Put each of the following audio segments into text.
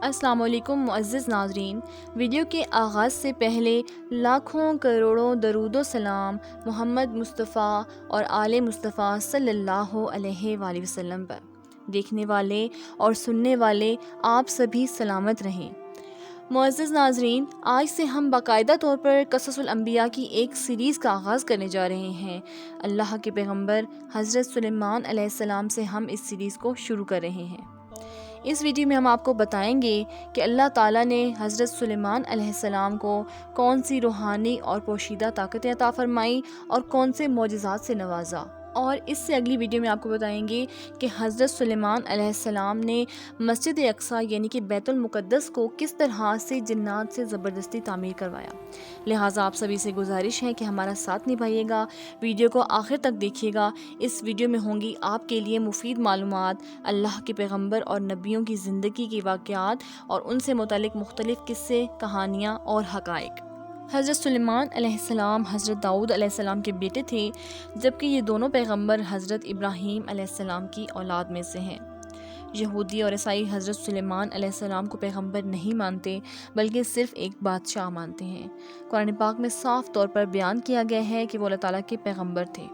السلام علیکم معزز ناظرین، ویڈیو کے آغاز سے پہلے لاکھوں کروڑوں درود و سلام محمد مصطفیٰ اور آل مصطفیٰ صلی اللہ علیہ وآلہ وسلم پر۔ دیکھنے والے اور سننے والے آپ سبھی سلامت رہیں۔ معزز ناظرین، آج سے ہم باقاعدہ طور پر قصص الانبیاء کی ایک سیریز کا آغاز کرنے جا رہے ہیں۔ اللہ کے پیغمبر حضرت سلیمان علیہ السلام سے ہم اس سیریز کو شروع کر رہے ہیں۔ اس ویڈیو میں ہم آپ کو بتائیں گے کہ اللہ تعالیٰ نے حضرت سلیمان علیہ السلام کو کون سی روحانی اور پوشیدہ طاقتیں عطا فرمائی اور کون سے معجزات سے نوازا، اور اس سے اگلی ویڈیو میں آپ کو بتائیں گے کہ حضرت سلیمان علیہ السلام نے مسجد اقصیٰ یعنی کہ بیت المقدس کو کس طرح سے جنات سے زبردستی تعمیر کروایا۔ لہٰذا آپ سبھی سے گزارش ہے کہ ہمارا ساتھ نبھائیے گا، ویڈیو کو آخر تک دیکھیے گا۔ اس ویڈیو میں ہوں گی آپ کے لیے مفید معلومات، اللہ کے پیغمبر اور نبیوں کی زندگی کے واقعات اور ان سے متعلق مختلف قصے، کہانیاں اور حقائق۔ حضرت سلیمان علیہ السلام حضرت داؤد علیہ السلام کے بیٹے تھے، جبکہ یہ دونوں پیغمبر حضرت ابراہیم علیہ السلام کی اولاد میں سے ہیں۔ یہودی اور عیسائی حضرت سلیمان علیہ السلام کو پیغمبر نہیں مانتے بلکہ صرف ایک بادشاہ مانتے ہیں۔ قرآن پاک میں صاف طور پر بیان کیا گیا ہے کہ وہ اللہ تعالیٰ کے پیغمبر تھے۔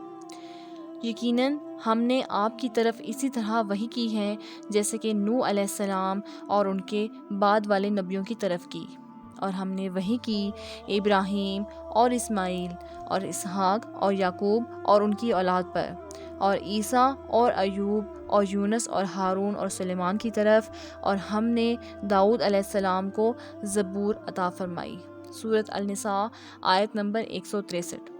یقیناً ہم نے آپ کی طرف اسی طرح وحی کی ہے جیسے کہ نوح علیہ السلام اور ان کے بعد والے نبیوں کی طرف کی، اور ہم نے وحی کی ابراہیم اور اسماعیل اور اسحاق اور یعقوب اور ان کی اولاد پر، اور عیسیٰ اور ایوب اور یونس اور ہارون اور سلیمان کی طرف، اور ہم نے داؤد علیہ السلام کو زبور عطا فرمائی۔ سورۃ النساء آیت نمبر 163۔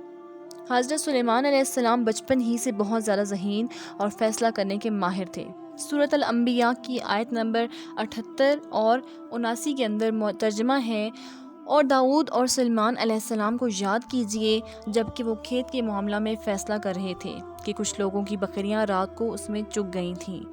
حضرت سلیمان علیہ السلام بچپن ہی سے بہت زیادہ ذہین اور فیصلہ کرنے کے ماہر تھے۔ سورۃ الانبیاء کی آیت نمبر 78 اور 79 کے اندر ترجمہ ہے، اور داؤد اور سلیمان علیہ السلام کو یاد کیجئے جبکہ وہ کھیت کے معاملہ میں فیصلہ کر رہے تھے کہ کچھ لوگوں کی بکریاں رات کو اس میں چگ گئی تھیں،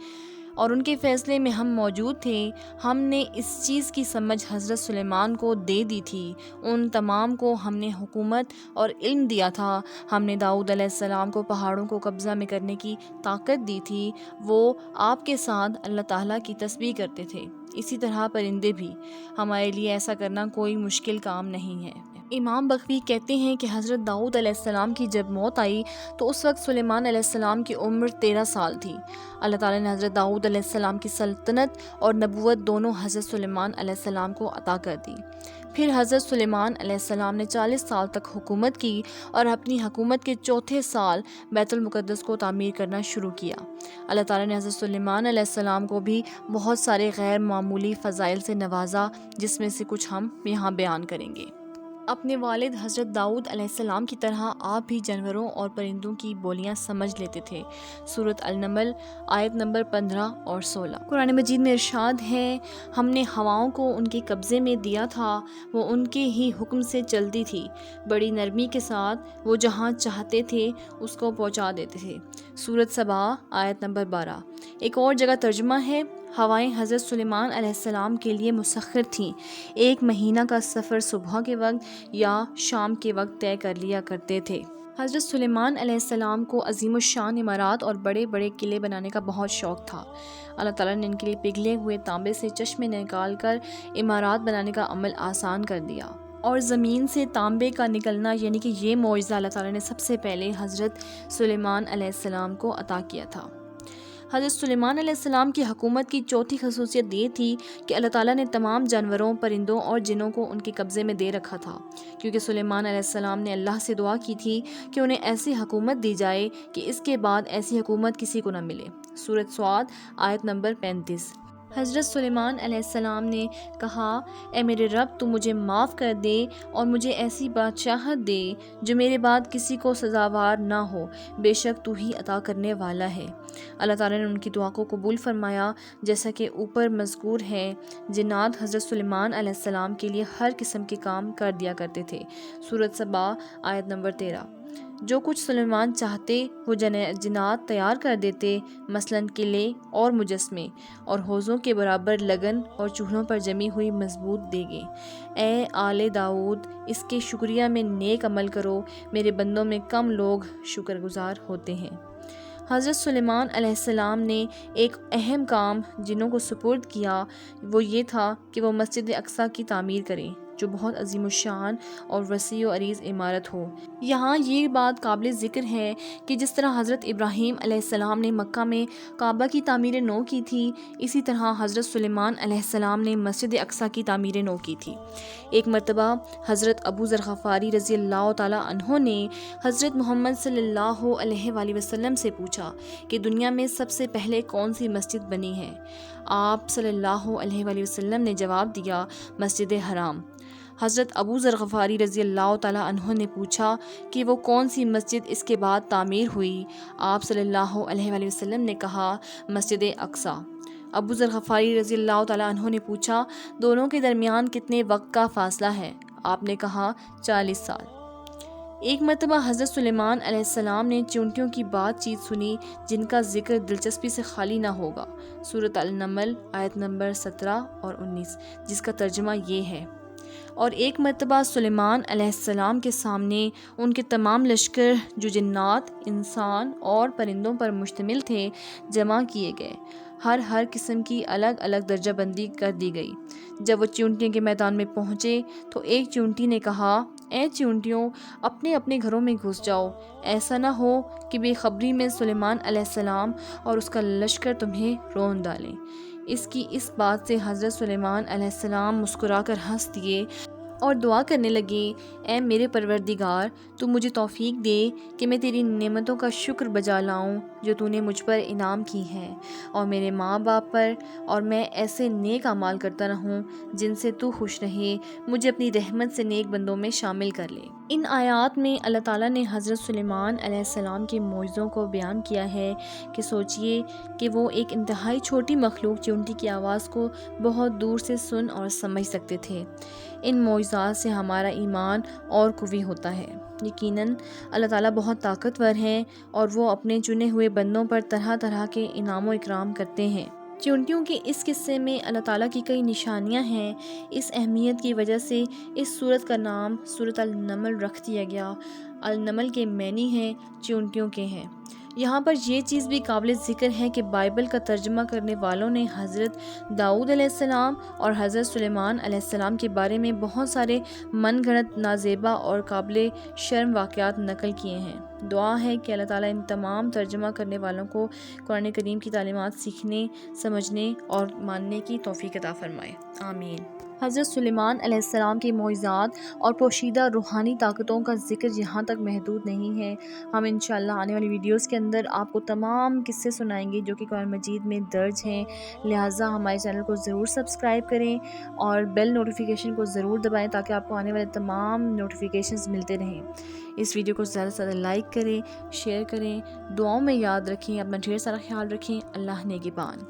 اور ان کے فیصلے میں ہم موجود تھے۔ ہم نے اس چیز کی سمجھ حضرت سلیمان کو دے دی تھی، ان تمام کو ہم نے حکومت اور علم دیا تھا۔ ہم نے داؤد علیہ السلام کو پہاڑوں کو قبضہ میں کرنے کی طاقت دی تھی، وہ آپ کے ساتھ اللہ تعالیٰ کی تسبیح کرتے تھے، اسی طرح پرندے بھی۔ ہمارے لیے ایسا کرنا کوئی مشکل کام نہیں ہے۔ امام بغوی کہتے ہیں کہ حضرت داؤد علیہ السلام کی جب موت آئی تو اس وقت سلیمان علیہ السلام کی عمر 13 سال تھی۔ اللہ تعالیٰ نے حضرت داؤد علیہ السلام کی سلطنت اور نبوت دونوں حضرت سلیمان علیہ السلام کو عطا کر دی۔ پھر حضرت سلیمان علیہ السلام نے 40 سال تک حکومت کی اور اپنی حکومت کے چوتھے سال بیت المقدس کو تعمیر کرنا شروع کیا۔ اللہ تعالیٰ نے حضرت سلیمان علیہ السلام کو بھی بہت سارے غیر معمولی فضائل سے نوازا، جس میں سے کچھ ہم یہاں بیان کریں گے۔ اپنے والد حضرت داؤد علیہ السلام کی طرح آپ بھی جانوروں اور پرندوں کی بولیاں سمجھ لیتے تھے۔ سورۃ النمل آیت نمبر 15 اور 16۔ قرآن مجید میں ارشاد ہے، ہم نے ہواؤں کو ان کے قبضے میں دیا تھا، وہ ان کے ہی حکم سے چلتی تھی، بڑی نرمی کے ساتھ وہ جہاں چاہتے تھے اس کو پہنچا دیتے تھے۔ سورۃ سبا آیت نمبر 12۔ ایک اور جگہ ترجمہ ہے، ہوائیں حضرت سلیمان علیہ السلام کے لیے مسخر تھیں، 1 مہینہ کا سفر صبح کے وقت یا شام کے وقت طے کر لیا کرتے تھے۔ حضرت سلیمان علیہ السلام کو عظیم الشان عمارات اور بڑے بڑے قلعے بنانے کا بہت شوق تھا۔ اللہ تعالیٰ نے ان کے لیے پگھلے ہوئے تانبے سے چشمے نکال کر عمارات بنانے کا عمل آسان کر دیا، اور زمین سے تانبے کا نکلنا یعنی کہ یہ معجزہ اللہ تعالیٰ نے سب سے پہلے حضرت سلیمان علیہ السلام کو عطا کیا تھا۔ حضرت سلیمان علیہ السلام کی حکومت کی چوتھی خصوصیت یہ تھی کہ اللہ تعالیٰ نے تمام جانوروں، پرندوں اور جنوں کو ان کے قبضے میں دے رکھا تھا، کیونکہ سلیمان علیہ السلام نے اللہ سے دعا کی تھی کہ انہیں ایسی حکومت دی جائے کہ اس کے بعد ایسی حکومت کسی کو نہ ملے۔ سورۃ صاد آیت نمبر 35۔ حضرت سلیمان علیہ السلام نے کہا، اے میرے رب، تو مجھے معاف کر دے اور مجھے ایسی بادشاہت دے جو میرے بعد کسی کو سزاوار نہ ہو، بے شک تو ہی عطا کرنے والا ہے۔ اللہ تعالیٰ نے ان کی دعا کو قبول فرمایا، جیسا کہ اوپر مذکور ہے۔ جنات حضرت سلیمان علیہ السلام کے لیے ہر قسم کے کام کر دیا کرتے تھے۔ سورۃ سبا آیت نمبر 13۔ جو کچھ سلیمان چاہتے وہ جنات تیار کر دیتے، مثلاً قلعے اور مجسمے، اور حوضوں کے برابر لگن اور چولہوں پر جمی ہوئی مضبوط دیگیں۔ اے آل داؤد، اس کے شکریہ میں نیک عمل کرو، میرے بندوں میں کم لوگ شکر گزار ہوتے ہیں۔ حضرت سلیمان علیہ السلام نے ایک اہم کام جنوں کو سپرد کیا، وہ یہ تھا کہ وہ مسجد اقصیٰ کی تعمیر کریں، جو بہت عظیم الشان اور وسیع و عریض عمارت ہو۔ یہاں یہ بات قابل ذکر ہے کہ جس طرح حضرت ابراہیم علیہ السلام نے مکہ میں کعبہ کی تعمیر نو کی تھی، اسی طرح حضرت سلیمان علیہ السلام نے مسجد اقصیٰ کی تعمیر نو کی تھی۔ ایک مرتبہ حضرت ابو ذر غفاری رضی اللہ تعالیٰ عنہ نے حضرت محمد صلی اللہ علیہ وآلہ وسلم سے پوچھا کہ دنیا میں سب سے پہلے کون سی مسجد بنی ہے؟ آپ صلی اللہ علیہ وآلہ وسلم نے جواب دیا، مسجد حرام۔ حضرت ابو ذر غفاری رضی اللہ تعالیٰ عنہ نے پوچھا کہ وہ کون سی مسجد اس کے بعد تعمیر ہوئی؟ آپ صلی اللہ علیہ وآلہ وسلم نے کہا، مسجد اقصیٰ۔ ابو ذر غفاری رضی اللہ تعالیٰ عنہ نے پوچھا، دونوں کے درمیان کتنے وقت کا فاصلہ ہے؟ آپ نے کہا، 40 سال۔ ایک مرتبہ حضرت سلیمان علیہ السلام نے چونٹیوں کی بات چیت سنی جن کا ذکر دلچسپی سے خالی نہ ہوگا، سورۃ النمل آیت نمبر 17 اور 19، جس کا ترجمہ یہ ہے: اور ایک مرتبہ سلیمان علیہ السلام کے سامنے ان کے تمام لشکر جو جنات، انسان اور پرندوں پر مشتمل تھے جمع کیے گئے، ہر قسم کی الگ الگ درجہ بندی کر دی گئی۔ جب وہ چیونٹیوں کے میدان میں پہنچے تو ایک چیونٹی نے کہا، اے چیونٹیوں، اپنے اپنے گھروں میں گھس جاؤ، ایسا نہ ہو کہ بے خبری میں سلیمان علیہ السلام اور اس کا لشکر تمہیں رون ڈالیں۔ اس بات سے حضرت سلیمان علیہ السلام مسکرا کر ہنس دیے اور دعا کرنے لگے، اے میرے پروردگار، تو مجھے توفیق دے کہ میں تیری نعمتوں کا شکر بجا لاؤں جو تو نے مجھ پر انعام کی ہیں، اور میرے ماں باپ پر، اور میں ایسے نیک اعمال کرتا رہوں جن سے تو خوش رہے، مجھے اپنی رحمت سے نیک بندوں میں شامل کر لے۔ ان آیات میں اللہ تعالیٰ نے حضرت سلیمان علیہ السلام کے معجزوں کو بیان کیا ہے کہ سوچئے کہ وہ ایک انتہائی چھوٹی مخلوق چیونٹی کی آواز کو بہت دور سے سن اور سمجھ سکتے تھے۔ ان معجزات سے ہمارا ایمان اور قوی ہوتا ہے۔ یقیناً اللہ تعالیٰ بہت طاقتور ہیں اور وہ اپنے چنے ہوئے بندوں پر طرح طرح کے انعام و اکرام کرتے ہیں۔ چیونٹیوں کے اس قصے میں اللہ تعالیٰ کی کئی نشانیاں ہیں۔ اس اہمیت کی وجہ سے اس سورت کا نام سورۃ النمل رکھ دیا گیا۔ النمل کے معنی ہیں چیونٹیوں کے ہیں۔ یہاں پر یہ چیز بھی قابل ذکر ہے کہ بائبل کا ترجمہ کرنے والوں نے حضرت داؤد علیہ السلام اور حضرت سلیمان علیہ السلام کے بارے میں بہت سارے من گھڑت نازیبا اور قابل شرم واقعات نقل کیے ہیں۔ دعا ہے کہ اللہ تعالیٰ ان تمام ترجمہ کرنے والوں کو قرآن کریم کی تعلیمات سیکھنے، سمجھنے اور ماننے کی توفیق عطا فرمائے، آمین۔ حضرت سلیمان علیہ السلام کے معجزات اور پوشیدہ روحانی طاقتوں کا ذکر یہاں تک محدود نہیں ہے۔ ہم انشاءاللہ آنے والی ویڈیوز کے اندر آپ کو تمام قصے سنائیں گے جو کہ قرآن مجید میں درج ہیں، لہٰذا ہمارے چینل کو ضرور سبسکرائب کریں اور بیل نوٹیفیکیشن کو ضرور دبائیں تاکہ آپ کو آنے والے تمام نوٹیفیکیشنز ملتے رہیں۔ اس ویڈیو کو زیادہ سے زیادہ لائک کریں، شیئر کریں، دعاؤں میں یاد رکھیں، اپنا ڈھیر سارا خیال رکھیں۔ اللہ نگہبان۔